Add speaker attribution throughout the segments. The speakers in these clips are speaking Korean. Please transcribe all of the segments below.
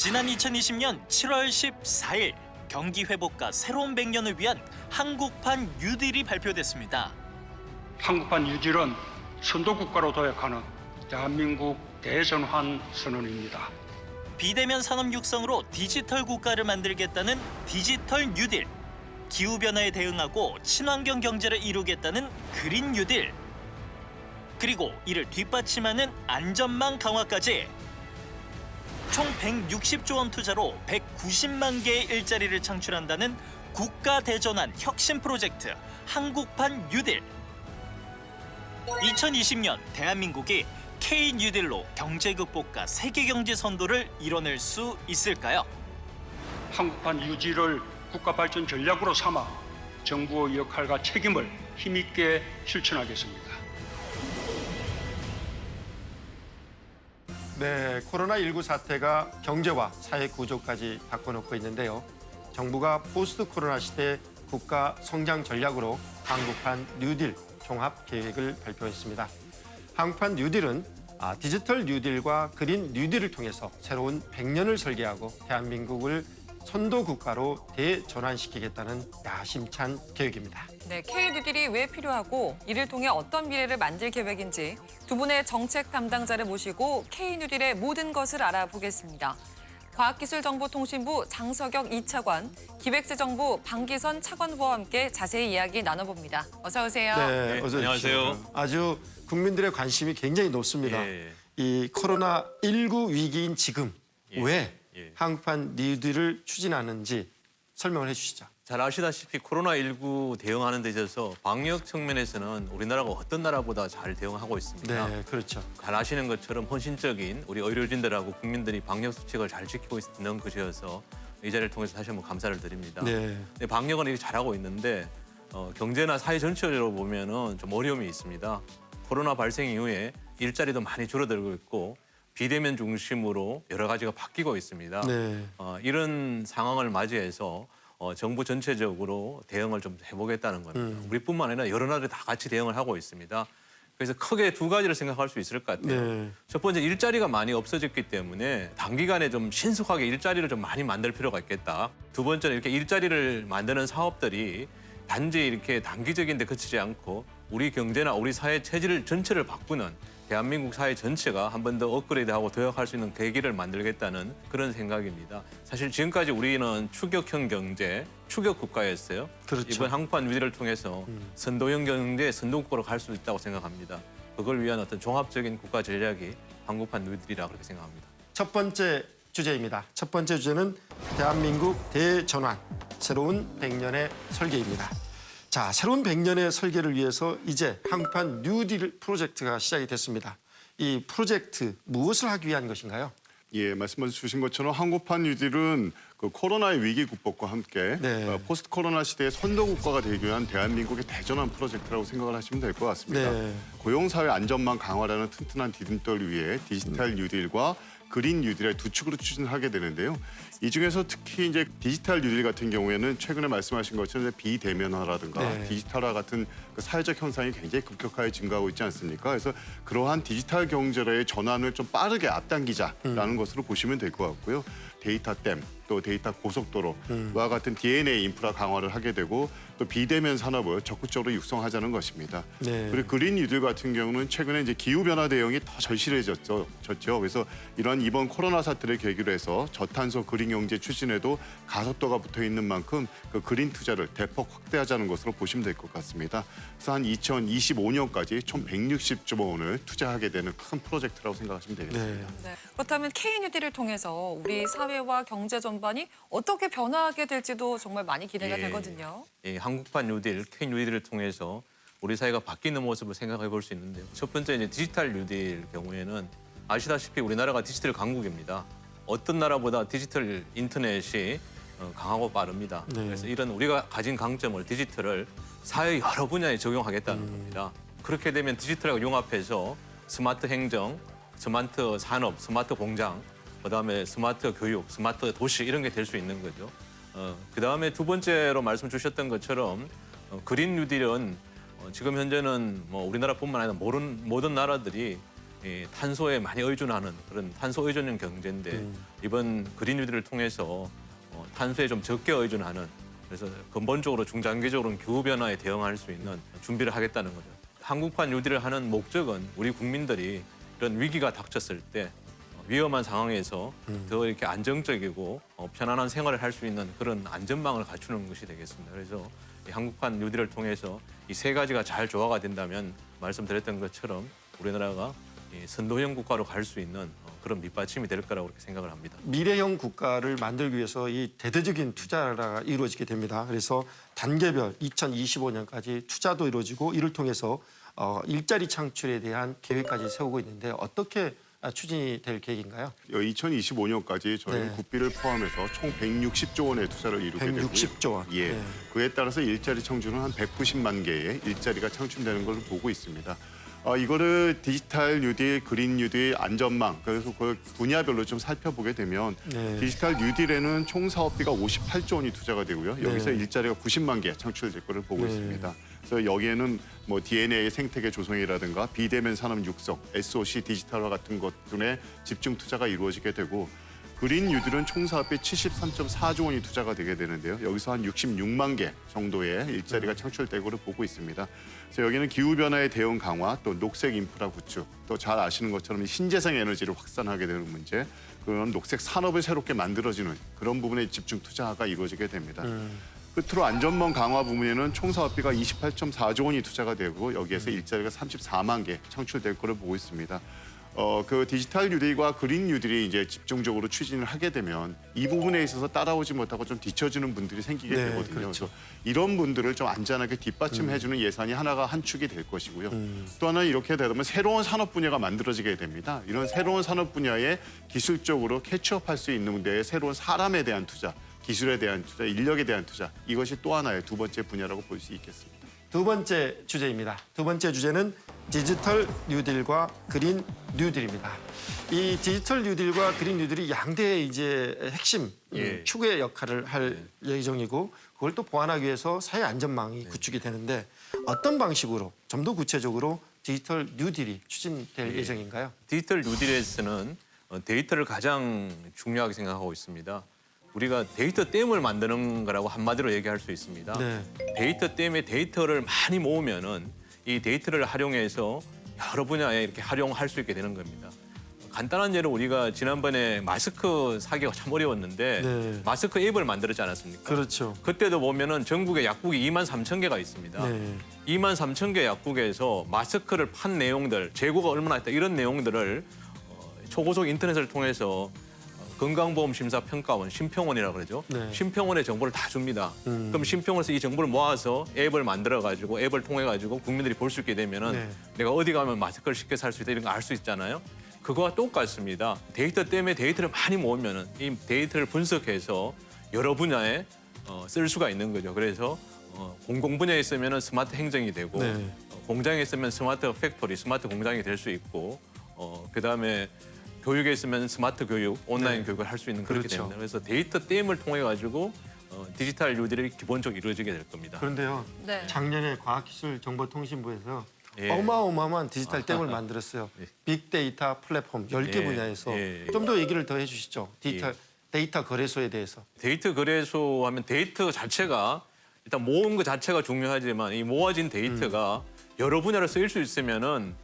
Speaker 1: 지난 2020년 7월 14일 경기 회복과 새로운 100년을 위한 한국판 뉴딜이 발표됐습니다.
Speaker 2: 한국판 뉴딜은 선도국가로 도약하는 대한민국 대전환 선언입니다.
Speaker 1: 비대면 산업 육성으로 디지털 국가를 만들겠다는 디지털 뉴딜, 기후변화에 대응하고 친환경 경제를 이루겠다는 그린 뉴딜, 그리고 이를 뒷받침하는 안전망 강화까지 총 160조 원 투자로 190만 개의 일자리를 창출한다는 국가 대전환 혁신 프로젝트 한국판 뉴딜. 2020년 대한민국이 K 뉴딜로 경제 극복과 세계 경제 선도를 이뤄낼 수 있을까요?
Speaker 2: 한국판 뉴딜을 국가 발전 전략으로 삼아 정부의 역할과 책임을 힘있게 실천하겠습니다.
Speaker 3: 네, 코로나19 사태가 경제와 사회 구조까지 바꿔놓고 있는데요. 정부가 포스트 코로나 시대 국가 성장 전략으로 한국판 뉴딜 종합 계획을 발표했습니다. 한국판 뉴딜은 디지털 뉴딜과 그린 뉴딜을 통해서 새로운 100년을 설계하고 대한민국을 선도 국가로 대전환시키겠다는 야심찬 계획입니다.
Speaker 4: 네, K-뉴딜이 왜 필요하고 이를 통해 어떤 미래를 만들 계획인지 두 분의 정책 담당자를 모시고 K-뉴딜의 모든 것을 알아보겠습니다. 과학기술정보통신부 장석영 2차관, 기획재정부 방기선 차관부와 함께 자세히 이야기 나눠봅니다. 어서 오세요.
Speaker 3: 네, 어서
Speaker 5: 안녕하세요.
Speaker 3: 아주 국민들의 관심이 굉장히 높습니다.
Speaker 5: 예.
Speaker 3: 이 코로나19 위기인 지금 왜
Speaker 5: 예.
Speaker 3: 한국판 뉴딜을 추진하는지 설명을 해주시죠.
Speaker 5: 잘 아시다시피 코로나19 대응하는 데 있어서 방역 측면에서는 우리나라가 어떤 나라보다 잘 대응하고 있습니다.
Speaker 3: 네, 그렇죠.
Speaker 5: 잘 아시는 것처럼 헌신적인 우리 의료진들하고 국민들이 방역 수칙을 잘 지키고 있는 것이어서 이 자리를 통해서 다시 한번 감사를 드립니다.
Speaker 3: 네.
Speaker 5: 근데 방역은 이렇게 잘하고 있는데 경제나 사회 전체적으로 보면은 좀 어려움이 있습니다. 코로나 발생 이후에 일자리도 많이 줄어들고 있고 비대면 중심으로 여러 가지가 바뀌고 있습니다.
Speaker 3: 네.
Speaker 5: 이런 상황을 맞이해서 정부 전체적으로 대응을 좀 해보겠다는 겁니다. 우리뿐만 아니라 여러 나라들이 다 같이 대응을 하고 있습니다. 그래서 크게 두 가지를 생각할 수 있을 것 같아요.
Speaker 3: 네.
Speaker 5: 첫 번째, 일자리가 많이 없어졌기 때문에 단기간에 좀 신속하게 일자리를 좀 많이 만들 필요가 있겠다. 두 번째는 이렇게 일자리를 만드는 사업들이 단지 이렇게 단기적인 데 그치지 않고 우리 경제나 우리 사회 체질 전체를 바꾸는 대한민국 사회 전체가 한 번 더 업그레이드하고 도약할 수 있는 계기를 만들겠다는 그런 생각입니다. 사실 지금까지 우리는 추격형 경제, 추격 국가였어요.
Speaker 3: 그렇죠.
Speaker 5: 이번 한국판 뉴딜을 통해서 선도형 경제, 선도국가로 갈 수 있다고 생각합니다. 그걸 위한 어떤 종합적인 국가 전략이 한국판 뉴딜이라 그렇게 생각합니다.
Speaker 3: 첫 번째 주제입니다. 첫 번째 주제는 대한민국 대전환, 새로운 100년의 설계입니다. 자, 새로운 100년의 설계를 위해서 이제 한국판 뉴딜 프로젝트가 시작이 됐습니다. 이 프로젝트 무엇을 하기 위한 것인가요?
Speaker 6: 예, 말씀해 주신 것처럼 한국판 뉴딜은 그 코로나의 위기 극복과 함께
Speaker 3: 네.
Speaker 6: 포스트 코로나 시대의 선도 국가가 되기 위한 대한민국의 대전환 프로젝트라고 생각을 하시면 될 것 같습니다.
Speaker 3: 네.
Speaker 6: 고용사회 안전망 강화라는 튼튼한 디딤돌 위에 디지털 뉴딜과 그린 뉴딜의 두 축으로 추진하게 되는데요. 이 중에서 특히 이제 디지털 뉴딜 같은 경우에는 최근에 말씀하신 것처럼 비대면화라든가
Speaker 3: 네.
Speaker 6: 디지털화 같은 그 사회적 현상이 굉장히 급격하게 증가하고 있지 않습니까? 그래서 그러한 디지털 경제의 전환을 좀 빠르게 앞당기자라는 것으로 보시면 될 것 같고요. 데이터댐, 또 데이터 고속도로와 같은 DNA 인프라 강화를 하게 되고 또 비대면 산업을 적극적으로 육성하자는 것입니다.
Speaker 3: 네.
Speaker 6: 그리고 그린 뉴딜 같은 경우는 최근에 이제 기후 변화 대응이 더 절실해졌죠. 그래서 이런 이번 코로나 사태를 계기로 해서 저탄소 그린 경제 추진에도 가속도가 붙어 있는 만큼 그 그린 투자를 대폭 확대하자는 것으로 보시면 될 것 같습니다. 그래서 한 2025년까지 총 160조 원을 투자하게 되는 큰 프로젝트라고 생각하시면 되겠습니다.
Speaker 3: 네.
Speaker 4: 네, 그렇다면 K-뉴딜을 통해서 우리 사회와 경제 전반이 어떻게 변화하게 될지도 정말 많이 기대가
Speaker 5: 예.
Speaker 4: 되거든요.
Speaker 5: 이 한국판 뉴딜, K 뉴딜을 통해서 우리 사회가 바뀌는 모습을 생각해 볼 수 있는데요. 첫 번째 이제 디지털 뉴딜 경우에는 아시다시피 우리나라가 디지털 강국입니다. 어떤 나라보다 디지털 인터넷이 강하고 빠릅니다.
Speaker 3: 네.
Speaker 5: 그래서 이런 우리가 가진 강점을 디지털을 사회 여러 분야에 적용하겠다는 겁니다. 그렇게 되면 디지털하고 융합해서 스마트 행정, 스마트 산업, 스마트 공장, 그다음에 스마트 교육, 스마트 도시 이런 게 될 수 있는 거죠. 그다음에 두 번째로 말씀 주셨던 것처럼 그린 뉴딜은 지금 현재는 뭐 우리나라뿐만 아니라 모든 나라들이 탄소에 많이 의존하는 그런 탄소 의존형 경제인데 이번 그린 뉴딜을 통해서 탄소에 좀 적게 의존하는 그래서 근본적으로 중장기적으로는 기후 변화에 대응할 수 있는 준비를 하겠다는 거죠. 한국판 뉴딜을 하는 목적은 우리 국민들이 이런 위기가 닥쳤을 때 위험한 상황에서 더 이렇게 안정적이고 편안한 생활을 할 수 있는 그런 안전망을 갖추는 것이 되겠습니다. 그래서 이 한국판 뉴딜을 통해서 이 세 가지가 잘 조화가 된다면 말씀드렸던 것처럼 우리나라가 이 선도형 국가로 갈 수 있는 그런 밑받침이 될 거라고 그렇게 생각을 합니다.
Speaker 3: 미래형 국가를 만들기 위해서 이 대대적인 투자가 이루어지게 됩니다. 그래서 단계별 2025년까지 투자도 이루어지고 이를 통해서 일자리 창출에 대한 계획까지 세우고 있는데 어떻게 추진이 될 계획인가요?
Speaker 6: 2025년까지 저희는
Speaker 3: 네.
Speaker 6: 국비를 포함해서 총 160조 원의 투자를 이루게 되고요.
Speaker 3: 160조 원.
Speaker 6: 예,
Speaker 3: 네.
Speaker 6: 그에 따라서 일자리 창출은 한 190만 개의 일자리가 창출되는 걸로 보고 있습니다. 이거를 디지털 뉴딜, 그린 뉴딜, 안전망 그래서 그 분야별로 좀 살펴보게 되면
Speaker 3: 네.
Speaker 6: 디지털 뉴딜에는 총 사업비가 58조 원이 투자가 되고요. 여기서
Speaker 3: 네.
Speaker 6: 일자리가 90만 개 창출될 거를 보고
Speaker 3: 네.
Speaker 6: 있습니다. 그래서 여기에는 뭐 DNA 생태계 조성이라든가 비대면 산업 육성, SOC 디지털화 같은 것 등에 집중 투자가 이루어지게 되고 그린 뉴딜은 총 사업비 73.4조 원이 투자가 되게 되는데요. 여기서 한 66만 개 정도의 일자리가 창출될 거를 보고 있습니다. 그래서 여기는 기후 변화에 대응 강화, 또 녹색 인프라 구축, 또 잘 아시는 것처럼 신재생 에너지를 확산하게 되는 문제, 그런 녹색 산업을 새롭게 만들어지는 그런 부분에 집중 투자가 이루어지게 됩니다. 끝으로 안전망 강화 부분에는 총 사업비가 28.4조 원이 투자가 되고 여기에서 일자리가 34만 개 창출될 거를 보고 있습니다. 그 디지털 뉴딜과 그린 뉴딜이 이제 집중적으로 추진을 하게 되면 이 부분에 있어서 따라오지 못하고 좀 뒤처지는 분들이 생기게
Speaker 3: 네,
Speaker 6: 되거든요.
Speaker 3: 그렇죠.
Speaker 6: 그래서 이런 분들을 좀 안전하게 뒷받침해주는 예산이 하나가 한 축이 될 것이고요. 또 하나는 이렇게 되면 새로운 산업 분야가 만들어지게 됩니다. 이런 새로운 산업 분야에 기술적으로 캐치업할 수 있는 데에 새로운 사람에 대한 투자, 기술에 대한 투자, 인력에 대한 투자 이것이 또 하나의 두 번째 분야라고 볼 수 있겠습니다.
Speaker 3: 두 번째 주제입니다. 두 번째 주제는 디지털 뉴딜과 그린 뉴딜입니다. 이 디지털 뉴딜과 그린 뉴딜이 양대의 이제 핵심
Speaker 5: 예.
Speaker 3: 추구의 역할을 할 예정이고 그걸 또 보완하기 위해서 사회 안전망이 구축이 되는데 어떤 방식으로 좀 더 구체적으로 디지털 뉴딜이 추진될 예정인가요?
Speaker 5: 디지털 뉴딜에서는 데이터를 가장 중요하게 생각하고 있습니다. 우리가 데이터 댐을 만드는 거라고 한마디로 얘기할 수 있습니다.
Speaker 3: 네.
Speaker 5: 데이터 댐에 데이터를 많이 모으면은 이 데이터를 활용해서 여러 분야에 이렇게 활용할 수 있게 되는 겁니다. 간단한 예로 우리가 지난번에 마스크 사기가 참 어려웠는데
Speaker 3: 네.
Speaker 5: 마스크 앱을 만들었지 않았습니까?
Speaker 3: 그렇죠.
Speaker 5: 그때도 보면은 전국에 약국이 2만 3천 개가 있습니다.
Speaker 3: 네.
Speaker 5: 2만 3천 개 약국에서 마스크를 판 내용들, 재고가 얼마나 있다 이런 내용들을 초고속 인터넷을 통해서 건강보험심사평가원, 심평원이라고 그러죠.
Speaker 3: 네.
Speaker 5: 심평원의 정보를 다 줍니다. 그럼 심평원에서 이 정보를 모아서 앱을 만들어가지고 앱을 통해가지고 국민들이 볼 수 있게 되면은
Speaker 3: 네.
Speaker 5: 내가 어디 가면 마스크를 쉽게 살 수 있다 이런 거 알 수 있잖아요. 그거와 똑같습니다. 데이터 때문에 데이터를 많이 모으면은 이 데이터를 분석해서 여러 분야에 쓸 수가 있는 거죠. 그래서 공공 분야에 쓰면은 스마트 행정이 되고
Speaker 3: 네.
Speaker 5: 공장에 쓰면 스마트 팩토리, 스마트 공장이 될 수 있고 그다음에 교육에 있으면 스마트 교육, 온라인
Speaker 3: 네.
Speaker 5: 교육을 할 수 있는 그렇게
Speaker 3: 그렇죠.
Speaker 5: 됩니다. 그래서 데이터 댐을 통해 가지고 디지털 뉴딜이 기본적으로 이루어지게 될 겁니다.
Speaker 3: 그런데요.
Speaker 4: 네.
Speaker 3: 작년에 과학기술정보통신부에서
Speaker 5: 예.
Speaker 3: 어마어마한 디지털 댐을 만들었어요.
Speaker 5: 예.
Speaker 3: 빅데이터 플랫폼 10개
Speaker 5: 예.
Speaker 3: 분야에서
Speaker 5: 예.
Speaker 3: 좀 더 얘기를 더 해주시죠. 데이터 거래소에 대해서.
Speaker 5: 데이터 거래소 하면 데이터 자체가 일단 모은 것 자체가 중요하지만 이 모아진 데이터가 여러 분야로 쓰일 수 있으면은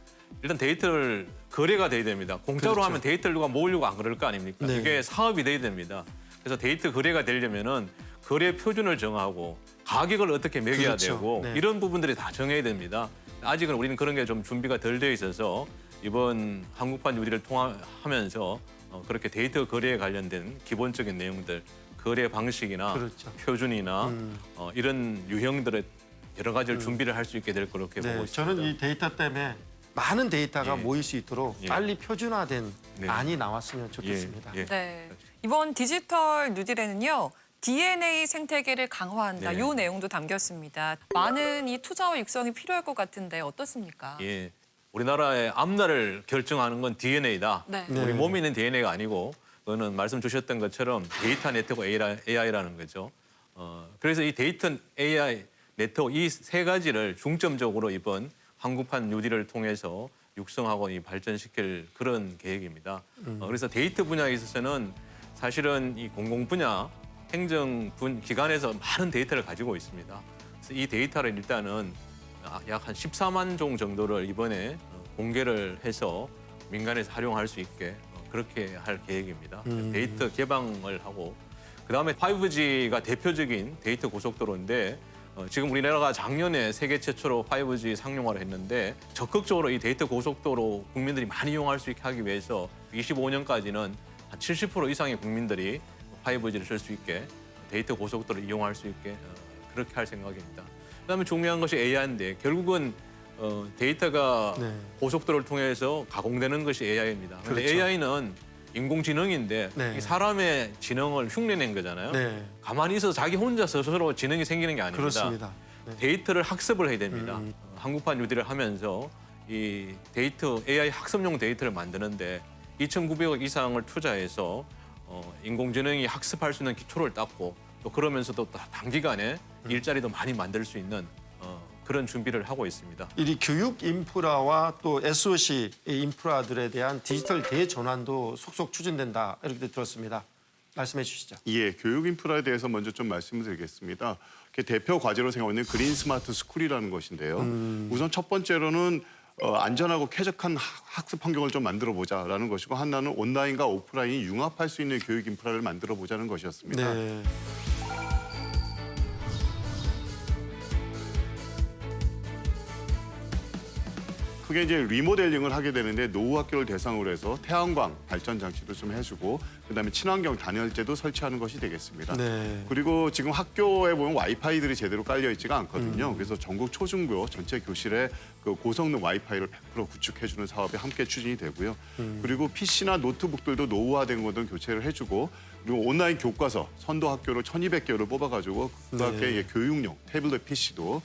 Speaker 5: 일단 데이터를 거래가 돼야 됩니다. 공짜로
Speaker 3: 그렇죠.
Speaker 5: 하면 데이터를 누가 모으려고 안 그럴 거 아닙니까?
Speaker 3: 네.
Speaker 5: 이게 사업이 돼야 됩니다. 그래서 데이터 거래가 되려면은 거래 표준을 정하고 가격을 어떻게 매겨야
Speaker 3: 그렇죠.
Speaker 5: 되고
Speaker 3: 네.
Speaker 5: 이런 부분들이 다 정해야 됩니다. 아직은 우리는 그런 게 좀 준비가 덜 돼 있어서 이번 한국판 뉴딜을 통하면서 그렇게 데이터 거래에 관련된 기본적인 내용들, 거래 방식이나
Speaker 3: 그렇죠.
Speaker 5: 표준이나 이런 유형들의 여러 가지를 준비를 할 수 있게 될 거로 이렇게 보고
Speaker 3: 네,
Speaker 5: 있습니다.
Speaker 3: 저는 이 데이터 때문에 많은 데이터가
Speaker 5: 예.
Speaker 3: 모일 수 있도록
Speaker 5: 예.
Speaker 3: 빨리 표준화된
Speaker 5: 네.
Speaker 3: 안이 나왔으면 좋겠습니다.
Speaker 5: 예.
Speaker 4: 네. 이번 디지털 뉴딜에는요. DNA 생태계를 강화한다.
Speaker 5: 네.
Speaker 4: 이 내용도 담겼습니다. 많은 이 투자와 육성이 필요할 것 같은데 어떻습니까?
Speaker 5: 예. 우리나라의 앞날을 결정하는 건 DNA다.
Speaker 4: 네.
Speaker 3: 네.
Speaker 5: 우리 몸에 있는 DNA가 아니고 그거는 말씀 주셨던 것처럼 데이터 네트워크 AI라는 거죠. 그래서 이 데이터 AI 네트워크 이 세 가지를 중점적으로 이번 한국판 뉴딜을 통해서 육성하고 이 발전시킬 그런 계획입니다. 그래서 데이터 분야에 있어서는 사실은 이 공공 분야, 행정 기관에서 많은 데이터를 가지고 있습니다. 그래서 이 데이터를 일단은 약 한 14만 종 정도를 이번에 공개를 해서 민간에서 활용할 수 있게 그렇게 할 계획입니다. 데이터 개방을 하고 그다음에 5G가 대표적인 데이터 고속도로인데 지금 우리나라가 작년에 세계 최초로 5G 상용화를 했는데 적극적으로 이 데이터 고속도로 국민들이 많이 이용할 수 있게 하기 위해서 25년까지는 한 70% 이상의 국민들이 5G를 쓸 수 있게 데이터 고속도로를 이용할 수 있게 그렇게 할 생각입니다. 그다음에 중요한 것이 AI인데 결국은 데이터가
Speaker 3: 네.
Speaker 5: 고속도로를 통해서 가공되는 것이 AI입니다. 그런데
Speaker 3: 그렇죠.
Speaker 5: AI는 인공지능인데
Speaker 3: 네.
Speaker 5: 이 사람의 지능을 흉내낸 거잖아요.
Speaker 3: 네.
Speaker 5: 가만히 있어서 자기 혼자 스스로 지능이 생기는 게 아닙니다.
Speaker 3: 그렇습니다. 네.
Speaker 5: 데이터를 학습을 해야 됩니다. 한국판 뉴딜을 하면서 이 데이터 AI 학습용 데이터를 만드는데 2,900억 이상을 투자해서 인공지능이 학습할 수 있는 기초를 닦고 또 그러면서도 단기간에 일자리도 많이 만들 수 있는 그런 준비를 하고 있습니다.
Speaker 3: 이 교육 인프라와 또 SOC 인프라들에 대한 디지털 대전환도 속속 추진된다 이렇게 들었습니다. 말씀해 주시죠.
Speaker 6: 예, 교육 인프라에 대해서 먼저 좀 말씀드리겠습니다. 대표 과제로 생각하고 있는 그린 스마트 스쿨이라는 것인데요. 우선 첫 번째로는 안전하고 쾌적한 학습 환경을 좀 만들어 보자라는 것이고 하나는 온라인과 오프라인이 융합할 수 있는 교육 인프라를 만들어 보자는 것이었습니다.
Speaker 3: 네.
Speaker 6: 크게 이제 리모델링을 하게 되는데 노후 학교를 대상으로 해서 태양광 발전 장치도 좀 해주고 그다음에 친환경 단열재도 설치하는 것이 되겠습니다.
Speaker 3: 네.
Speaker 6: 그리고 지금 학교에 보면 와이파이들이 제대로 깔려 있지가 않거든요. 그래서 전국 초중고 전체 교실에 그 고성능 와이파이를 100% 구축해주는 사업이 함께 추진이 되고요. 그리고 PC나 노트북들도 노후화된 것들 교체를 해주고 그리고 온라인 교과서 선도 학교를 1,200개를 뽑아가지고 그 학교에 교육용 태블릿 PC도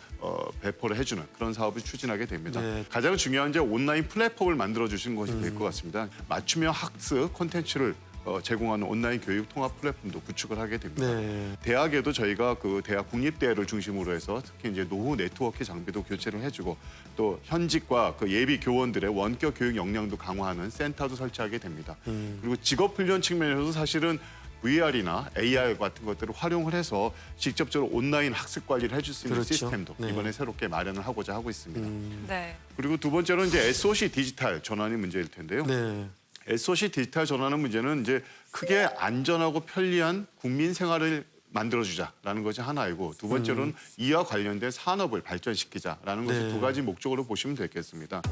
Speaker 6: 배포를 해주는 그런 사업을 추진하게 됩니다.
Speaker 3: 네.
Speaker 6: 가장 중요한 이제 온라인 플랫폼을 만들어 주시는 것이 될 것 같습니다. 맞춤형 학습 콘텐츠를 제공하는 온라인 교육 통합 플랫폼도 구축을 하게 됩니다.
Speaker 3: 네.
Speaker 6: 대학에도 저희가 그 대학 국립대를 중심으로 해서 특히 이제 노후 네트워크 장비도 교체를 해주고 또 현직과 그 예비 교원들의 원격 교육 역량도 강화하는 센터도 설치하게 됩니다. 그리고 직업 훈련 측면에서도 사실은 VR이나 AR 같은 것들을 활용을 해서 직접적으로 온라인 학습 관리를 해줄 수 있는
Speaker 3: 그렇죠.
Speaker 6: 시스템도
Speaker 3: 네.
Speaker 6: 이번에 새롭게 마련을 하고자 하고 있습니다.
Speaker 4: 네.
Speaker 6: 그리고 두 번째로는 이제 SOC 디지털 전환이 문제일 텐데요.
Speaker 3: 네.
Speaker 6: SOC 디지털 전환의 문제는 이제 크게 안전하고 편리한 국민 생활을 만들어주자라는 것이 하나이고 두 번째로는 이와 관련된 산업을 발전시키자라는 것이
Speaker 3: 네.
Speaker 6: 두 가지 목적으로 보시면 되겠습니다.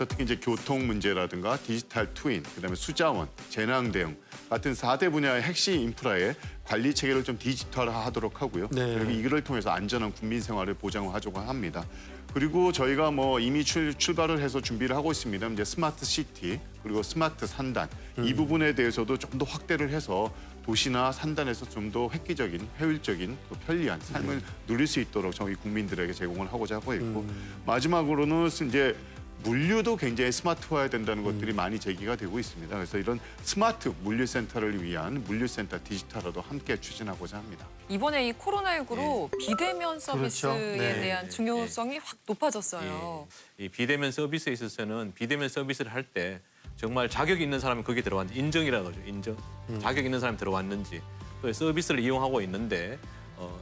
Speaker 6: 그래서 특히 이제 교통 문제라든가 디지털 트윈, 그다음에 수자원, 재난 대응 같은 4대 분야의 핵심 인프라의 관리 체계를 좀 디지털화하도록 하고요.
Speaker 3: 네.
Speaker 6: 그리고 이를 통해서 안전한 국민 생활을 보장하려고 합니다. 그리고 저희가 뭐 이미 출발을 해서 준비를 하고 있습니다. 이제 스마트 시티 그리고 스마트 산단 이 부분에 대해서도 좀 더 확대를 해서 도시나 산단에서 좀 더 획기적인, 효율적인, 또 편리한 삶을 누릴 수 있도록 저희 국민들에게 제공을 하고자 하고 있고 마지막으로는 이제 물류도 굉장히 스마트화해야 된다는 것들이 많이 제기가 되고 있습니다. 그래서 이런 스마트 물류센터를 위한 물류센터 디지털화도 함께 추진하고자 합니다.
Speaker 4: 이번에 이 코로나19로 비대면 서비스에
Speaker 3: 그렇죠. 네.
Speaker 4: 대한 중요성이 확 높아졌어요.
Speaker 5: 이 비대면 서비스에 있어서는 비대면 서비스를 할 때 정말 자격 있는 사람이 거기 들어왔는지 인정이라고 하죠. 인정. 자격 있는 사람이 들어왔는지 또 서비스를 이용하고 있는데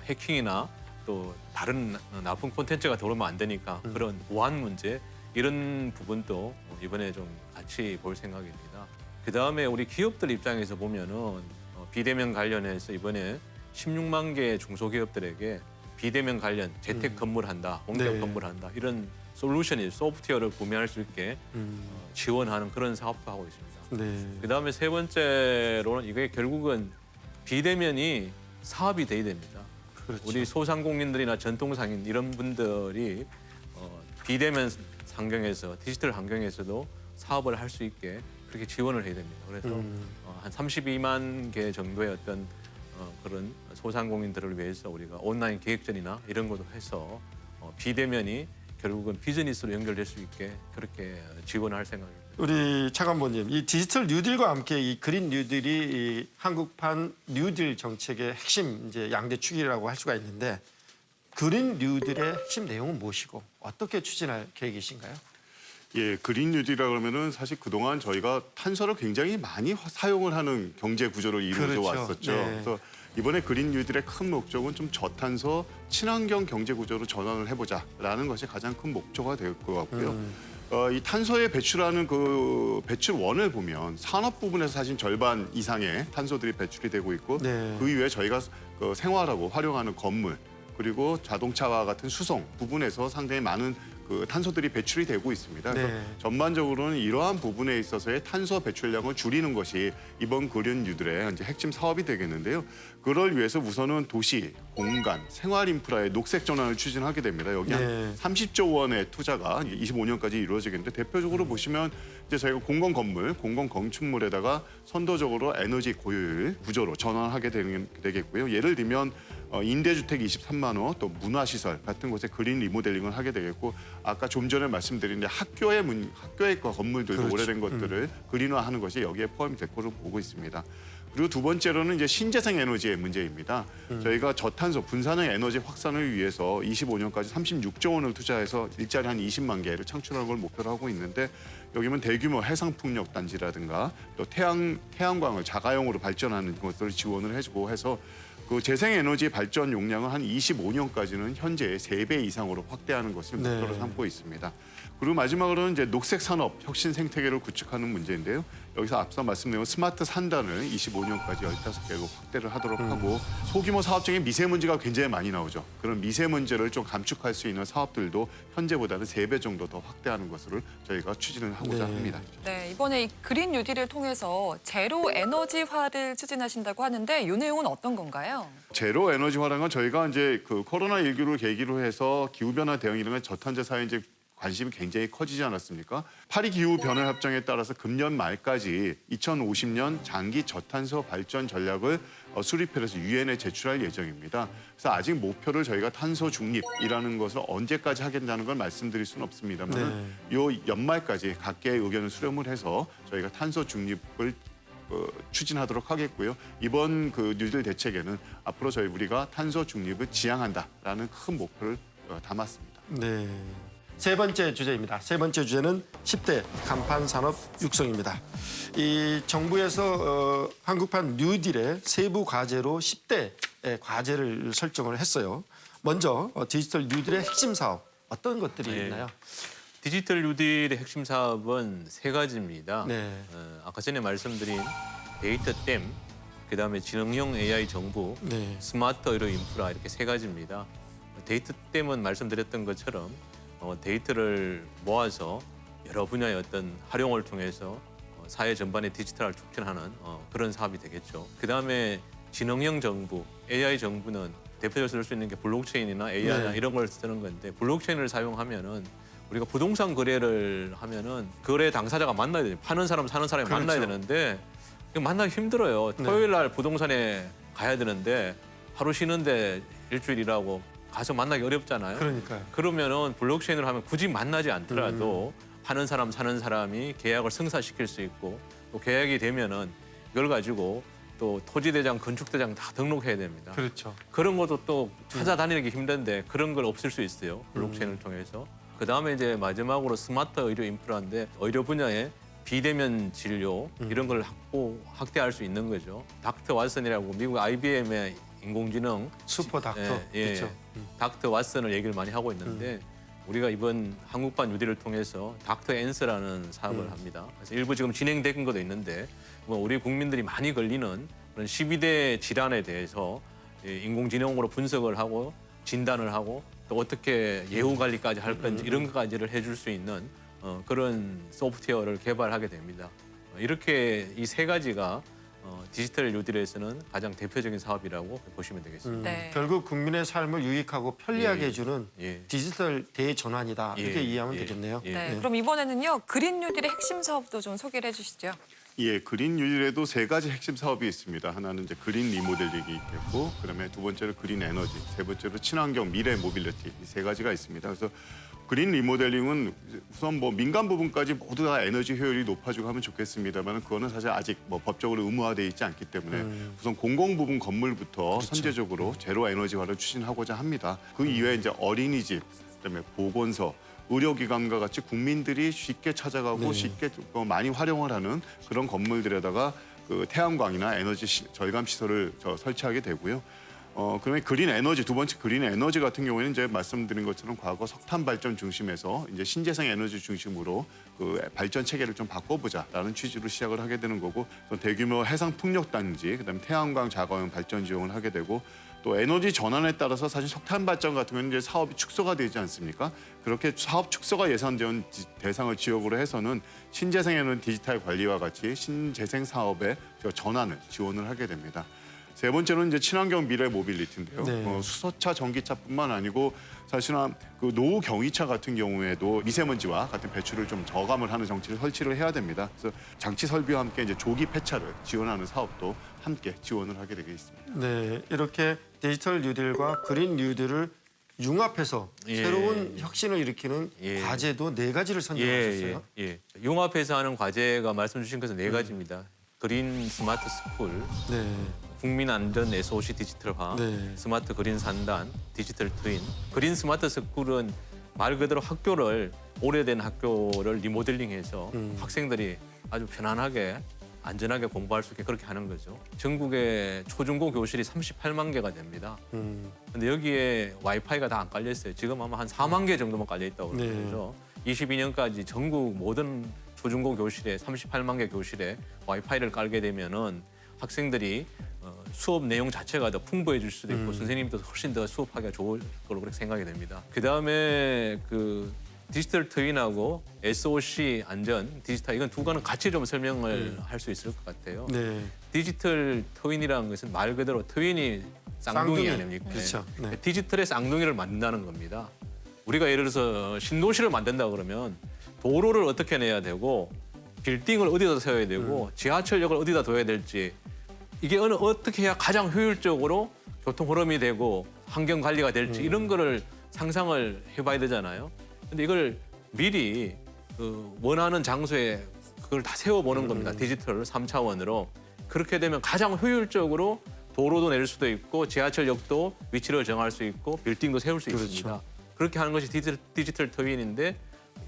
Speaker 5: 해킹이나 또 다른 나쁜 콘텐츠가 들어오면 안 되니까 그런 보안 문제 이런 부분도 이번에 좀 같이 볼 생각입니다. 그다음에 우리 기업들 입장에서 보면은 비대면 관련해서 이번에 16만 개 중소기업들에게 비대면 관련 재택 근무를 한다, 원격
Speaker 3: 네.
Speaker 5: 근무를 한다 이런 솔루션이 소프트웨어를 구매할 수 있게 지원하는 그런 사업도 하고 있습니다.
Speaker 3: 네.
Speaker 5: 그다음에 세 번째로는 이게 결국은 비대면이 사업이 돼야 됩니다.
Speaker 3: 그렇죠.
Speaker 5: 우리 소상공인들이나 전통상인 이런 분들이 비대면 환경에서 디지털 환경에서도 사업을 할 수 있게 그렇게 지원을 해야 됩니다. 그래서 한 32만 개 정도의 어떤 그런 소상공인들을 위해서 우리가 온라인 기획전이나 이런 것도 해서 비대면이 결국은 비즈니스로 연결될 수 있게 그렇게 지원할 생각입니다.
Speaker 3: 우리 차관보님, 이 디지털 뉴딜과 함께 이 그린 뉴딜이 이 한국판 뉴딜 정책의 핵심 이제 양대 축이라고 할 수가 있는데 그린 뉴딜의 핵심 내용은 무엇이고 어떻게 추진할 계획이신가요?
Speaker 6: 예, 그린 뉴딜이라 그러면은 사실 그동안 저희가 탄소를 굉장히 많이 사용을 하는 경제 구조를 이루어져
Speaker 3: 그렇죠.
Speaker 6: 왔었죠.
Speaker 3: 네.
Speaker 6: 그래서 이번에 그린 뉴딜의 큰 목적은 좀 저탄소 친환경 경제 구조로 전환을 해보자라는 것이 가장 큰 목표가 될 것 같고요. 이 탄소에 배출하는 그 배출원을 보면 산업 부분에서 사실 절반 이상의 탄소들이 배출이 되고 있고
Speaker 3: 네.
Speaker 6: 그 이외에 저희가 그 생활하고 활용하는 건물 그리고 자동차와 같은 수송 부분에서 상당히 많은 그 탄소들이 배출이 되고 있습니다. 그래서
Speaker 3: 네.
Speaker 6: 전반적으로는 이러한 부분에 있어서의 탄소 배출량을 줄이는 것이 이번 그린 뉴딜의 이제 핵심 사업이 되겠는데요. 그걸 위해서 우선은 도시, 공간, 생활 인프라의 녹색 전환을 추진하게 됩니다. 여기
Speaker 3: 네.
Speaker 6: 한 30조 원의 투자가 25년까지 이루어지겠는데 대표적으로 보시면 이제 저희가 공공 건물, 공공 건축물에다가 선도적으로 에너지 고효율 구조로 전환하게 되겠고요. 예를 들면 임대주택 23만 호, 또 문화시설 같은 곳에 그린 리모델링을 하게 되겠고 아까 좀 전에 말씀드린 학교의 건물들도
Speaker 3: 그렇죠.
Speaker 6: 오래된 것들을 그린화하는 것이 여기에 포함이 될 거로 보고 있습니다. 그리고 두 번째로는 이제 신재생 에너지의 문제입니다. 저희가 저탄소 분산형 에너지 확산을 위해서 25년까지 36조 원을 투자해서 일자리 한 20만 개를 창출하는 걸 목표로 하고 있는데 여기면 대규모 해상풍력 단지라든가 또 태양광을 자가용으로 발전하는 것들을 지원을 해주고 해서 그 재생에너지 발전 용량을 한 25년까지는 현재의 3배 이상으로 확대하는 것을 목표로
Speaker 3: 네.
Speaker 6: 삼고 있습니다. 그리고 마지막으로는 이제 녹색 산업 혁신 생태계를 구축하는 문제인데요. 여기서 앞서 말씀드린 스마트 산단을 25년까지 15개로 확대를 하도록 하고 소규모 사업 중에 미세먼지가 굉장히 많이 나오죠. 그런 미세먼지를 좀 감축할 수 있는 사업들도 현재보다는 3배 정도 더 확대하는 것을 저희가 추진을 하고자
Speaker 3: 네.
Speaker 6: 합니다.
Speaker 4: 네, 이번에 이 그린 뉴딜을 통해서 제로 에너지화를 추진하신다고 하는데 이 내용은 어떤 건가요?
Speaker 6: 제로 에너지화라는 건 저희가 이제 그 코로나19를 계기로 해서 기후변화 대응 이런 저탄재 사회 이제 관심이 굉장히 커지지 않았습니까? 파리 기후 변화 협정에 따라서 금년 말까지 2050년 장기 저탄소 발전 전략을 수립해서 유엔에 제출할 예정입니다. 그래서 아직 목표를 저희가 탄소 중립이라는 것을 언제까지 하겠다는 걸 말씀드릴 수는 없습니다만 요 연말까지 각계의 의견을 수렴을 해서 저희가 탄소 중립을 추진하도록 하겠고요. 이번 그 뉴딜 대책에는 앞으로 우리가 탄소 중립을 지향한다라는 큰 목표를 담았습니다.
Speaker 3: 네. 세 번째 주제입니다. 세 번째 주제는 10대 간판 산업 육성입니다. 이 정부에서 한국판 뉴딜의 세부 과제로 10대 과제를 설정을 했어요. 먼저 디지털 뉴딜의 핵심 사업 어떤 것들이
Speaker 5: 네.
Speaker 3: 있나요?
Speaker 5: 디지털 뉴딜의 핵심 사업은 3가지입니다.
Speaker 3: 네.
Speaker 5: 아까 전에 말씀드린 데이터 댐, 그다음에 지능형 AI 정부,
Speaker 3: 네.
Speaker 5: 스마트 의료 인프라 이렇게 3가지입니다. 데이터 댐은 말씀드렸던 것처럼 데이터를 모아서 여러 분야의 어떤 활용을 통해서 사회 전반의 디지털을 촉진하는 그런 사업이 되겠죠. 그다음에 지능형 정부, AI 정부는 대표적으로 쓸 수 있는 게 블록체인이나 AI나
Speaker 3: 네.
Speaker 5: 이런 걸 쓰는 건데 블록체인을 사용하면은 우리가 부동산 거래를 하면은 거래 당사자가 만나야 돼요. 파는 사람, 사는 사람이
Speaker 3: 그렇죠.
Speaker 5: 만나야 되는데 이거 만나기 힘들어요.
Speaker 3: 네.
Speaker 5: 토요일 날 부동산에 가야 되는데 하루 쉬는데 일주일 일하고 가서 만나기 어렵잖아요.
Speaker 3: 그러니까요.
Speaker 5: 그러면은 블록체인을 하면 굳이 만나지 않더라도
Speaker 3: 음.
Speaker 5: 파는 사람, 사는 사람이 계약을 성사시킬 수 있고 또 계약이 되면은 이걸 가지고 또 토지대장, 건축대장 다 등록해야 됩니다.
Speaker 3: 그렇죠.
Speaker 5: 그런 것도 또 찾아다니기 힘든데 그런 걸 없앨 수 있어요. 블록체인을 통해서. 그다음에 이제 마지막으로 스마트 의료 인프라인데 의료 분야에 비대면 진료 이런 걸 확대할 수 있는 거죠. 닥터 왓슨이라고 미국 IBM의 인공지능
Speaker 3: 슈퍼 닥터. 그렇죠.
Speaker 5: 닥터 왓슨을 얘기를 많이 하고 있는데 우리가 이번 한국판 뉴딜을 통해서 닥터 앤스라는 사업을 합니다. 그래서 일부 지금 진행된 것도 있는데 우리 국민들이 많이 걸리는 그런 12대 질환에 대해서 인공지능으로 분석을 하고 진단을 하고 또 어떻게 예후 관리까지 할 건지 이런 것까지를 해줄 수 있는 그런 소프트웨어를 개발하게 됩니다. 이렇게 이 3가지가 디지털 뉴딜에서는 가장 대표적인 사업이라고 보시면 되겠습니다.
Speaker 4: 네.
Speaker 3: 결국 국민의 삶을 유익하고 편리하게
Speaker 5: 예.
Speaker 3: 해주는
Speaker 5: 예.
Speaker 3: 디지털 대전환이다. 이렇게
Speaker 5: 예.
Speaker 3: 이해하면
Speaker 5: 예.
Speaker 3: 되겠네요.
Speaker 5: 예.
Speaker 4: 네, 그럼 이번에는요 그린 뉴딜의 핵심 사업도 좀 소개를 해주시죠.
Speaker 6: 예, 그린 뉴딜에도 3가지 핵심 사업이 있습니다. 하나는 이제 그린 리모델링이 있겠고, 그다음에 두 번째로 그린 에너지, 세 번째로 친환경 미래 모빌리티 이 3가지가 있습니다. 그래서 그린 리모델링은 우선 뭐 민간 부분까지 모두 다 에너지 효율이 높아지고 하면 좋겠습니다만 그거는 사실 아직 뭐 법적으로 의무화되어 있지 않기 때문에 우선 공공 부분 건물부터 선제적으로 제로 에너지화를 추진하고자 합니다. 그 이외에 이제 어린이집, 그다음에 보건소, 의료기관과 같이 국민들이 쉽게 찾아가고 쉽게 많이 활용을 하는 그런 건물들에다가 그 태양광이나 에너지 절감 시설을 설치하게 되고요. 그러면 그린 에너지, 두 번째 그린 에너지 같은 경우에는 이제 말씀드린 것처럼 과거 석탄 발전 중심에서 이제 신재생 에너지 중심으로 그 발전 체계를 좀 바꿔보자라는 취지로 시작을 하게 되는 거고, 또 대규모 해상 풍력 단지, 그다음에 태양광 자가용 발전 지원을 하게 되고, 또 에너지 전환에 따라서 사실 석탄 발전 같은 경우는 이제 사업이 축소가 되지 않습니까? 그렇게 사업 축소가 예상된 대상을 지역으로 해서는 신재생 에너지 디지털 관리와 같이 신재생 사업의 전환을 지원을 하게 됩니다. 세 번째는 이제 친환경 미래 모빌리티인데요.
Speaker 3: 네.
Speaker 6: 수소차, 전기차뿐만 아니고 사실은 그 노후 경유차 같은 경우에도 미세먼지와 같은 배출을 좀 저감을 하는 장치를 설치를 해야 됩니다. 그래서 장치 설비와 함께 이제 조기 폐차를 지원하는 사업도 함께 지원을 하게 되게 있습니다.
Speaker 3: 네, 이렇게 디지털 뉴딜과 그린 뉴딜을 융합해서
Speaker 5: 예.
Speaker 3: 새로운 혁신을 일으키는
Speaker 5: 예.
Speaker 3: 과제도 4가지를 선정하셨어요.
Speaker 5: 예. 융합해서 하는 과제가 말씀 주신 것은 4가지입니다. 그린 스마트 스쿨,
Speaker 3: 네.
Speaker 5: 국민 안전 SOC 디지털화,
Speaker 3: 네.
Speaker 5: 스마트 그린 산단, 디지털 트윈. 그린 스마트 스쿨은 말 그대로 학교를 오래된 학교를 리모델링해서 학생들이 아주 편안하게 안전하게 공부할 수 있게 그렇게 하는 거죠. 전국에 초중고 교실이 38만 개가 됩니다. 근데 여기에 와이파이가 다 안 깔려 있어요. 지금 아마 한 4만 개 정도만 깔려 있다고
Speaker 3: 네.
Speaker 5: 그러죠. 22년까지 전국 모든 초중고 교실에 38만 개 교실에 와이파이를 깔게 되면은 학생들이 수업 내용 자체가 더 풍부해질 수도 있고 선생님도 훨씬 더 수업하기가 좋을 거로 그렇게 생각이 됩니다. 그다음에 그 디지털 트윈하고 SOC 안전, 디지털 이건 두 가지는 같이 좀 설명을 할 수 있을 것 같아요.
Speaker 3: 네.
Speaker 5: 디지털 트윈이라는 것은 말 그대로 트윈이 쌍둥이
Speaker 3: 쌍둥이.
Speaker 5: 아닙니까?
Speaker 3: 그렇죠. 네.
Speaker 5: 디지털의 쌍둥이를 만든다는 겁니다. 우리가 예를 들어서 신도시를 만든다 그러면 도로를 어떻게 내야 되고 빌딩을 어디다 세워야 되고 지하철역을 어디다 둬야 될지 이게 어떻게 해야 가장 효율적으로 교통 흐름이 되고 환경 관리가 될지 이런 거를 상상을 해봐야 되잖아요. 근데 이걸 미리 그 원하는 장소에 그걸 다 세워보는 겁니다. 디지털 3차원으로. 그렇게 되면 가장 효율적으로 도로도 낼 수도 있고 지하철역도 위치를 정할 수 있고 빌딩도 세울 수
Speaker 3: 그렇죠.
Speaker 5: 있습니다. 그렇게 하는 것이 디지털 트윈인데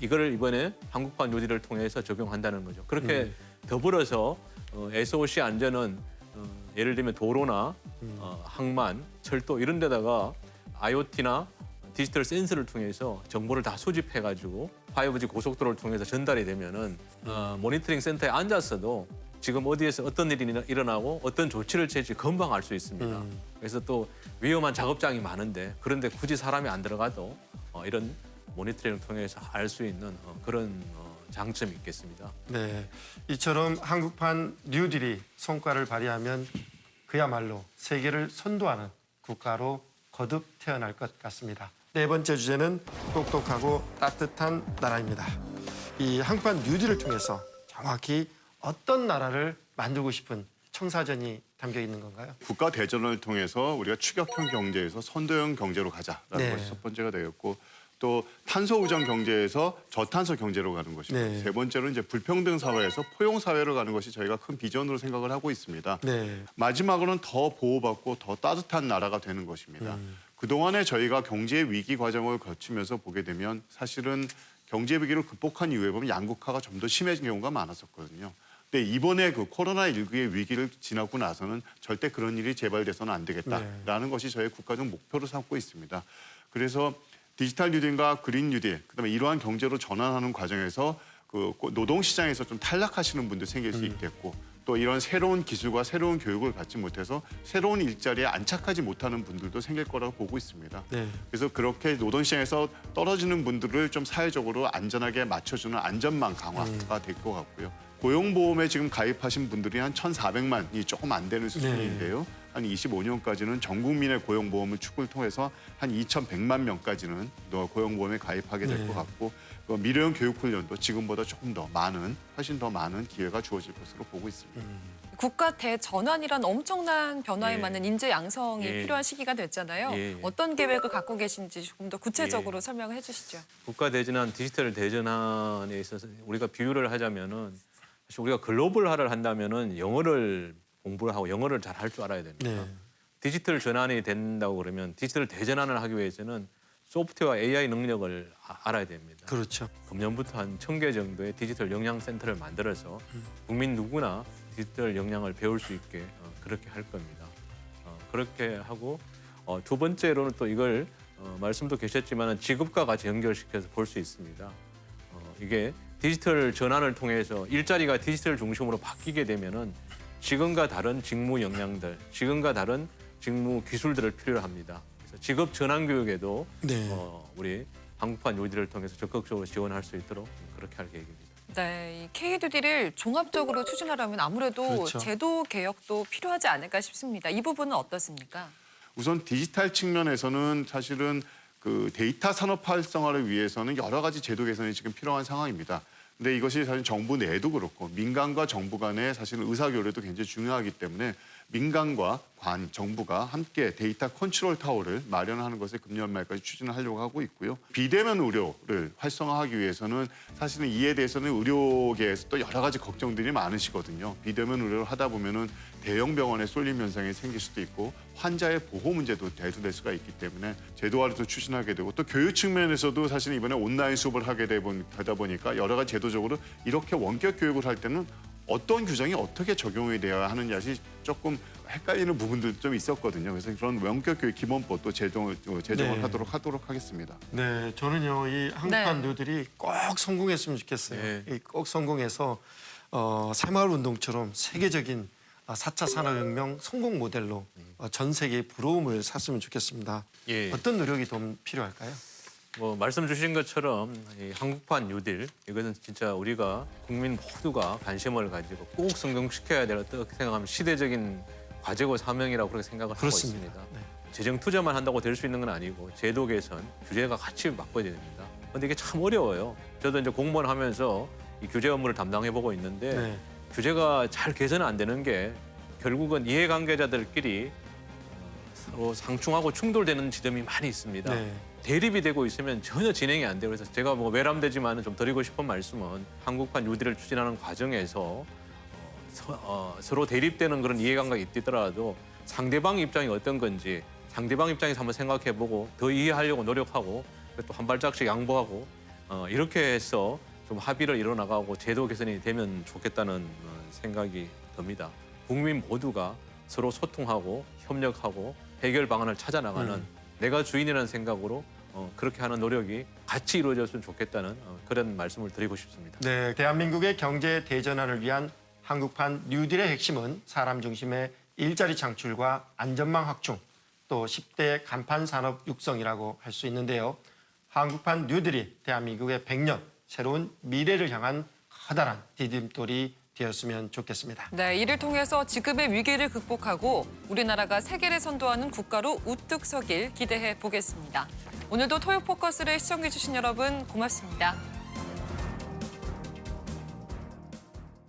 Speaker 5: 이거를 이번에 한국판 뉴딜을 통해서 적용한다는 거죠. 그렇게 더불어서 SOC 안전은 예를 들면 도로나 항만, 철도 이런 데다가 IoT나 디지털 센서를 통해서 정보를 다 수집해가지고 5G 고속도로를 통해서 전달이 되면은 모니터링 센터에 앉았어도 지금 어디에서 어떤 일이 일어나고 어떤 조치를 취할지 금방 알 수 있습니다. 그래서 또 위험한 작업장이 많은데 그런데 굳이 사람이 안 들어가도 이런 모니터링을 통해서 알 수 있는 그런 장점이 있겠습니다.
Speaker 3: 네, 이처럼 한국판 뉴딜이 성과를 발휘하면 그야말로 세계를 선도하는 국가로 거듭 태어날 것 같습니다. 네 번째 주제는 똑똑하고 따뜻한 나라입니다. 이 한국판 뉴딜을 통해서 정확히 어떤 나라를 만들고 싶은 청사전이 담겨 있는 건가요?
Speaker 6: 국가 대전을 통해서 우리가 추격형 경제에서 선도형 경제로 가자라는
Speaker 3: 네.
Speaker 6: 것이 첫 번째가 되었고, 또 탄소 우정 경제에서 저탄소 경제로 가는 것이고,
Speaker 3: 네.
Speaker 6: 세 번째로는 이제 불평등 사회에서 포용 사회로 가는 것이 저희가 큰 비전으로 생각을 하고 있습니다.
Speaker 3: 네.
Speaker 6: 마지막으로는 더 보호받고 더 따뜻한 나라가 되는 것입니다. 그동안에 저희가 경제 위기 과정을 거치면서 보게 되면 사실은 경제 위기를 극복한 이후에 보면 양극화가 좀 더 심해진 경우가 많았었거든요. 근데 이번에 그 코로나19의 위기를 지나고 나서는 절대 그런 일이 재발돼서는 안 되겠다라는 것이 저희 국가적 목표로 삼고 있습니다. 그래서 디지털 뉴딜과 그린 뉴딜, 그다음에 이러한 경제로 전환하는 과정에서 그 노동시장에서 좀 탈락하시는 분들 생길 수 있겠고, 또 이런 새로운 기술과 새로운 교육을 갖지 못해서 새로운 일자리에 안착하지 못하는 분들도 생길 거라고 보고 있습니다.
Speaker 3: 네.
Speaker 6: 그래서 그렇게 노동시장에서 떨어지는 분들을 좀 사회적으로 안전하게 맞춰주는 안전망 강화가 될 것 같고요. 고용보험에 지금 가입하신 분들이 한 1,400만이 조금 안 되는 수준인데요. 한 25년까지는 전 국민의 고용보험을 축을 통해서 한 2,100만 명까지는 고용보험에 가입하게 될 것 같고, 미래형 교육훈련도 지금보다 조금 더 많은, 훨씬 더 많은 기회가 주어질 것으로 보고 있습니다.
Speaker 4: 국가 대전환이란 엄청난 변화에
Speaker 5: 예.
Speaker 4: 맞는 인재 양성이
Speaker 5: 예.
Speaker 4: 필요한 시기가 됐잖아요.
Speaker 5: 예.
Speaker 4: 어떤 계획을 갖고 계신지 조금 더 구체적으로 설명을 해주시죠.
Speaker 5: 국가 대전환, 디지털 대전환에 있어서 우리가 비유를 하자면은 사실 우리가 글로벌화를 한다면은 영어를 공부를 하고 영어를 잘 할 줄 알아야 됩니다.
Speaker 3: 네.
Speaker 5: 디지털 전환이 된다고 그러면 디지털 대전환을 하기 위해서는 소프트웨어 AI 능력을 알아야 됩니다.
Speaker 3: 그렇죠.
Speaker 5: 금년부터 한 1,000개 정도의 디지털 역량센터를 만들어서 국민 누구나 디지털 역량을 배울 수 있게 그렇게 할 겁니다. 그렇게 하고 두 번째로는 또 이걸 말씀도 계셨지만 직업과 같이 연결시켜서 볼 수 있습니다. 이게 디지털 전환을 통해서 일자리가 디지털 중심으로 바뀌게 되면은 지금과 다른 직무 역량들, 지금과 다른 직무 기술들을 필요로 합니다. 그래서 직업 전환 교육에도
Speaker 3: 네.
Speaker 5: 우리 한국판 요지를 통해서 적극적으로 지원할 수 있도록 그렇게 할 계획입니다.
Speaker 4: 네, 이 K듀디를 종합적으로 추진하려면 아무래도
Speaker 3: 그렇죠.
Speaker 4: 제도 개혁도 필요하지 않을까 싶습니다. 이 부분은 어떻습니까?
Speaker 6: 우선 디지털 측면에서는 사실은 그 데이터 산업 활성화를 위해서는 여러 가지 제도 개선이 지금 필요한 상황입니다. 근데 이것이 사실 정부 내도 그렇고 민간과 정부 간의 사실은 의사교류도 굉장히 중요하기 때문에 민간과 정부가 함께 데이터 컨트롤 타워를 마련하는 것을 금년 말까지 추진을 하려고 하고 있고요. 비대면 의료를 활성화하기 위해서는 사실은 이에 대해서는 의료계에서 또 여러 가지 걱정들이 많으시거든요. 비대면 의료를 하다 보면은 대형 병원에 쏠림 현상이 생길 수도 있고 환자의 보호 문제도 대두될 수가 있기 때문에 제도화를 또 추진하게 되고 또 교육 측면에서도 사실 이번에 온라인 수업을 하게 되다 보니까 여러 가지 제도적으로 이렇게 원격 교육을 할 때는 어떤 규정이 어떻게 적용이 되어야 하느냐시 조금 헷갈리는 부분도 좀 있었거든요. 그래서 그런 원격 교육 기본법도 제정을
Speaker 3: 네.
Speaker 6: 하도록 하겠습니다.
Speaker 3: 네, 저는요 이 한국판 뉴딜이 꼭 성공했으면 좋겠어요.
Speaker 5: 네.
Speaker 3: 꼭 성공해서 새마을운동처럼 세계적인 4차 산업혁명 성공 모델로 전 세계의 부러움을 샀으면 좋겠습니다.
Speaker 5: 예.
Speaker 3: 어떤 노력이 더 필요할까요?
Speaker 5: 말씀 주신 것처럼 이 한국판 뉴딜 이것은 진짜 우리가 국민 모두가 관심을 가지고 꼭 성공시켜야 될 어떻게 생각하면 시대적인 과제고 사명이라고 그렇게 생각을
Speaker 3: 그렇습니다.
Speaker 5: 하고 있습니다.
Speaker 3: 네.
Speaker 5: 재정 투자만 한다고 될 수 있는 건 아니고 제도 개선, 규제가 같이 바꿔야 됩니다. 그런데 이게 참 어려워요. 저도 이제 공무원 하면서 이 규제 업무를 담당해 보고 있는데
Speaker 3: 네.
Speaker 5: 규제가 잘 개선 안 되는 게 결국은 이해관계자들끼리 서로 상충하고 충돌되는 지점이 많이 있습니다.
Speaker 3: 네.
Speaker 5: 대립이 되고 있으면 전혀 진행이 안 돼요. 그래서 제가 외람되지만 좀 드리고 싶은 말씀은 한국판 뉴딜을 추진하는 과정에서 서로 대립되는 그런 이해관계가 있더라도 상대방 입장이 어떤 건지 상대방 입장에서 한번 생각해보고 더 이해하려고 노력하고 또 한 발짝씩 양보하고 이렇게 해서 좀 합의를 이뤄나가고 제도 개선이 되면 좋겠다는 생각이 듭니다. 국민 모두가 서로 소통하고 협력하고 해결 방안을 찾아 나가는 내가 주인이라는 생각으로 그렇게 하는 노력이 같이 이루어졌으면 좋겠다는 그런 말씀을 드리고 싶습니다.
Speaker 3: 네, 대한민국의 경제 대전환을 위한 한국판 뉴딜의 핵심은 사람 중심의 일자리 창출과 안전망 확충, 또 10대 간판 산업 육성이라고 할 수 있는데요. 한국판 뉴딜이 대한민국의 100년 새로운 미래를 향한 커다란 디딤돌이 되었으면 좋겠습니다.
Speaker 4: 네, 이를 통해서 지금의 위기를 극복하고 우리나라가 세계를 선도하는 국가로 우뚝 서길 기대해 보겠습니다. 오늘도 토요 포커스를 시청해 주신 여러분 고맙습니다.